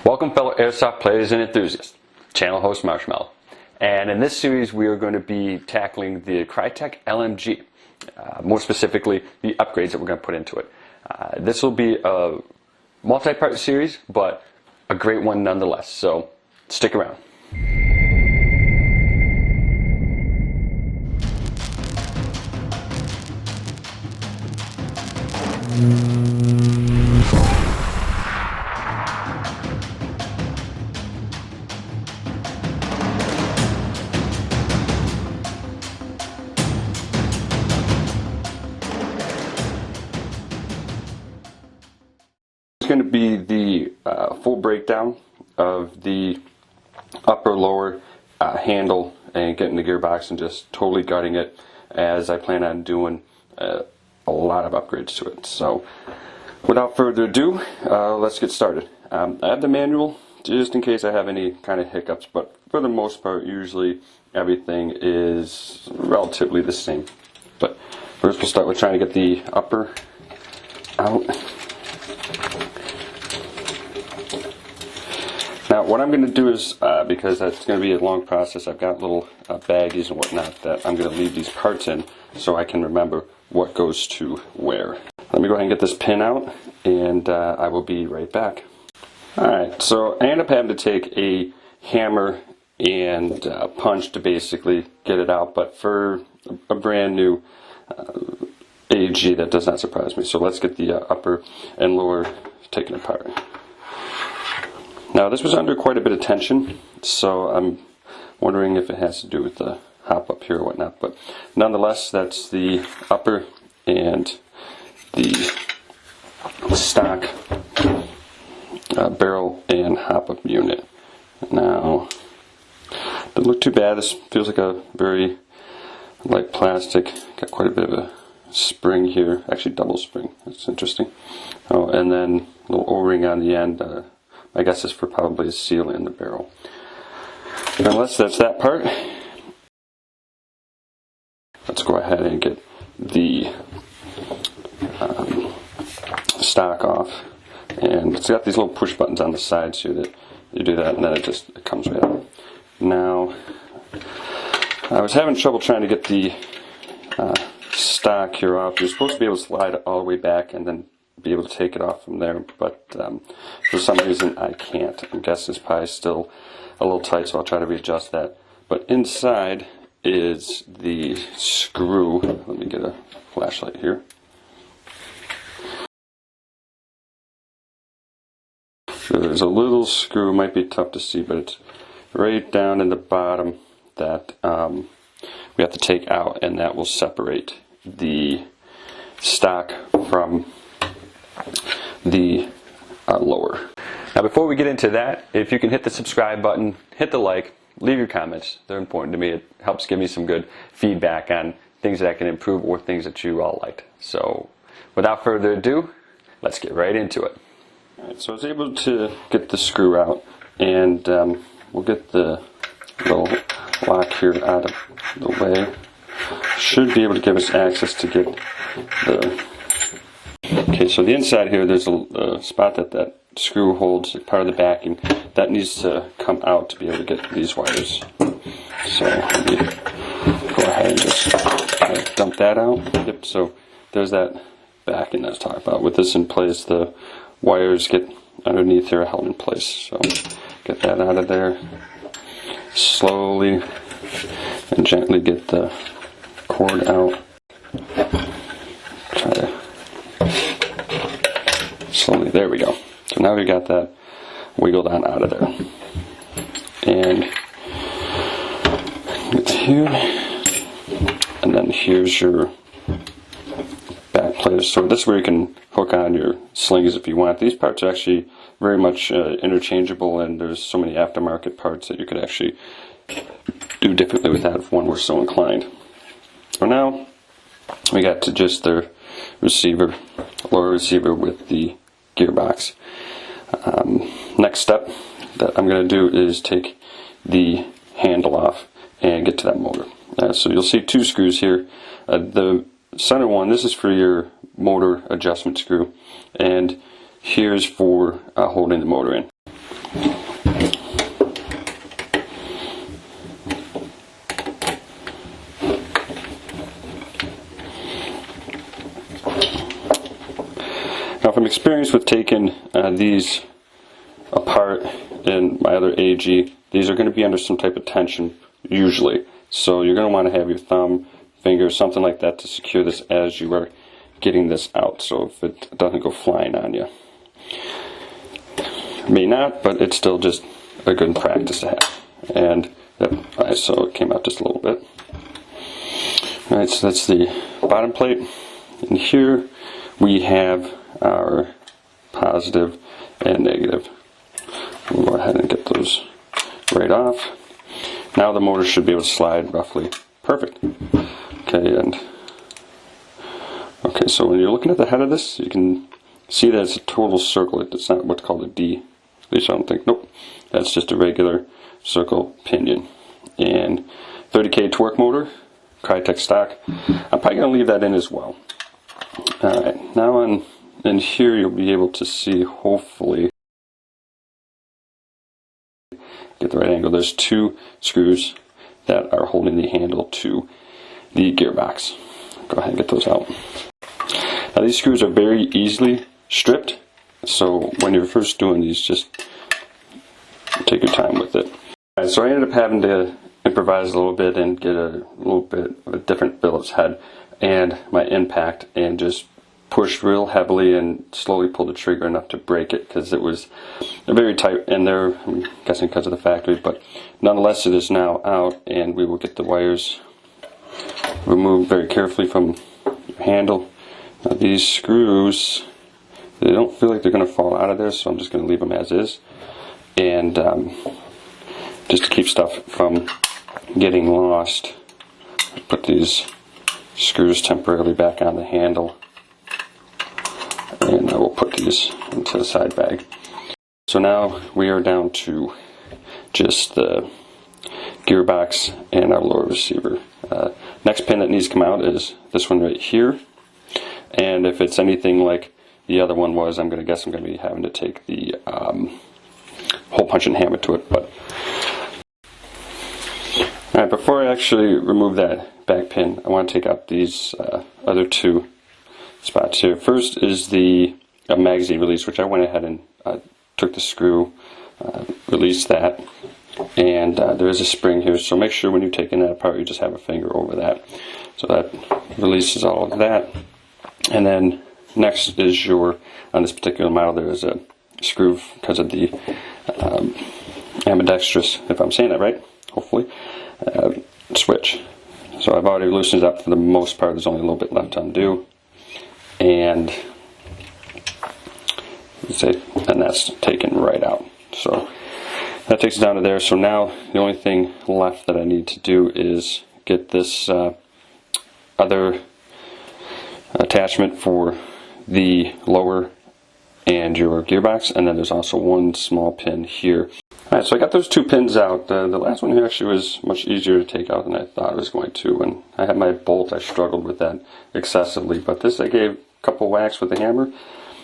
Welcome fellow Airsoft players and enthusiasts, channel host Marshmallow. And in this series we are going to be tackling the Krytac LMG, more specifically the upgrades that we're going to put into it. This will be a multi-part series, but a great one nonetheless, so stick around. It's going to be the full breakdown of the upper lower handle and getting the gearbox and just totally gutting it, as I plan on doing a lot of upgrades to it. So without further ado, let's get started. I have the manual just in case I have any kind of hiccups, but for the most part usually everything is relatively the same. But first we'll start with trying to get the upper out. Now what I'm going to do is, because that's going to be a long process, I've got little baggies and whatnot that I'm going to leave these parts in so I can remember what goes to where. Let me go ahead and get this pin out, and I will be right back. Alright, so I end up having to take a hammer and punch to basically get it out, but for a brand new AG that does not surprise me. So let's get the upper and lower taken apart. Now this was under quite a bit of tension, so I'm wondering if it has to do with the hop up here or whatnot, but nonetheless that's the upper and the stock barrel and hop up unit. Now, doesn't look too bad. This feels like a very light plastic, got quite a bit of a spring here, actually double spring, that's interesting. Oh, and then a little O-ring on the end. I guess it's for probably a seal in the barrel. Unless that's that part, let's go ahead and get the stock off. And it's got these little push buttons on the sides here that you do that and then it comes right out. Now, I was having trouble trying to get the stock here off. You're supposed to be able to slide it all the way back and then be able to take it off from there, but for some reason I can't. I guess this pie is still a little tight, so I'll try to readjust that. But inside is the screw. Let me get a flashlight here. So there's a little screw, might be tough to see, but it's right down in the bottom that we have to take out, and that will separate the stock from the lower. Now before we get into that, if you can hit the subscribe button, hit the like, leave your comments. They're important to me. It helps give me some good feedback on things that I can improve or things that you all liked. So without further ado, let's get right into it. Alright, so I was able to get the screw out, and we'll get the little lock here out of the way. Should be able to give us access to get the... Okay, so the inside here, there's a spot that screw holds, part of the backing, that needs to come out to be able to get these wires. So let me go ahead and just dump that out. Yep, so there's that backing that I was talking about. With this in place, the wires get underneath here held in place. So get that out of there. Slowly and gently get the cord out. Try to slowly, there we go. So now we got that wiggled on out of there. And it's here. And then here's your back plate. So this is where you can hook on your slings if you want. These parts are actually very much interchangeable, and there's so many aftermarket parts that you could actually do differently with that if one were so inclined. So now we got to just the receiver, lower receiver with the gearbox. Next step that I'm going to do is take the handle off and get to that motor. So you'll see two screws here. The center one, this is for your motor adjustment screw, and here's for holding the motor in. experience with taking these apart in my other AG, these are going to be under some type of tension usually. So you're going to want to have your thumb, finger, something like that to secure this as you are getting this out, so if it doesn't go flying on you. It may not, but it's still just a good practice to have. And I saw it came out just a little bit. Alright, so that's the bottom plate. And here we have our positive and negative. We'll go ahead and get those right off. Now the motor should be able to slide roughly perfect. Okay, so when you're looking at the head of this, you can see that it's a total circle. It's not what's called a D. At least I don't think. Nope. That's just a regular circle pinion. And 30K torque motor, Krytac stock. I'm probably going to leave that in as well. Alright, now in here you'll be able to see, hopefully, get the right angle. There's two screws that are holding the handle to the gearbox. Go ahead and get those out. Now these screws are very easily stripped, so when you're first doing these, just take your time with it. Alright, so I ended up having to improvise a little bit and get a little bit of a different Phillips head and my impact, and just push real heavily and slowly pull the trigger enough to break it, because it was very tight in there, I'm guessing because of the factory, but nonetheless it is now out, and we will get the wires removed very carefully from your handle. Now these screws, they don't feel like they're going to fall out of there, so I'm just going to leave them as is, and just to keep stuff from getting lost, put these screws temporarily back on the handle, and I will put these into the side bag. So now we are down to just the gearbox and our lower receiver. Next pin that needs to come out is this one right here, and if it's anything like the other one was, I'm going to guess I'm going to be having to take the hole punch and hammer to it. But alright, before I actually remove that back pin, I want to take out these other two spots here. First is the magazine release, which I went ahead and took the screw, released that, and there is a spring here, so make sure when you're taking that apart you just have a finger over that. So that releases all of that. And then next is your, on this particular model, there is a screw because of the ambidextrous, if I'm saying that right, hopefully, switch. So I've already loosened it up for the most part. There's only a little bit left to undo, and that's taken right out. So that takes it down to there. So now the only thing left that I need to do is get this other attachment for the lower and your gearbox, and then there's also one small pin here. Alright, so I got those two pins out. The last one here actually was much easier to take out than I thought it was going to. When I had my bolt, I struggled with that excessively, but this I gave a couple whacks with the hammer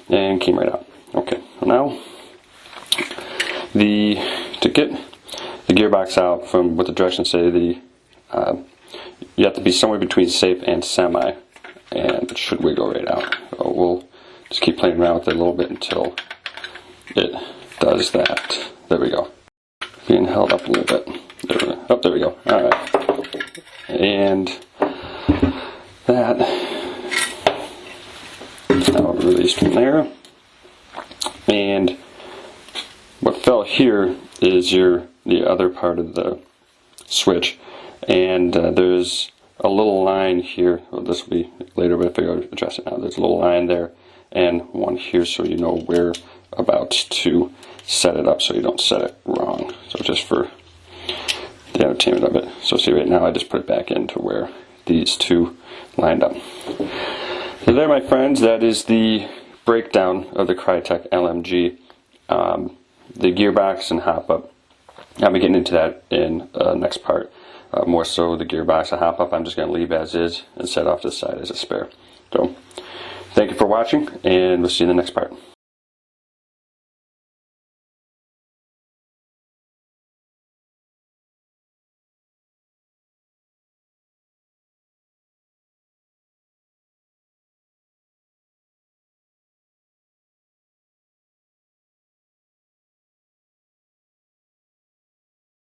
and came right out. Okay, now to get the gearbox out from what the directions say, you have to be somewhere between safe and semi, and it should wiggle right out. So we'll just keep playing around with it a little bit until it does that. There we go. Being held up a little bit. There we go. Alright. And that is now released from there. And what fell here is the other part of the switch. And there's a little line here. Well, this will be later, but I figure I'll address it now. There's a little line there and one here, so you know where about to set it up so you don't set it wrong. So just for the entertainment of it. So see, right now I just put it back into where these two lined up. So there, my friends, that is the breakdown of the Krytac LMG. The gearbox and hop up, I'll be getting into that in the next part. More so the gearbox and hop up I'm just going to leave as is and set off to the side as a spare. So thank you for watching, and we'll see you in the next part.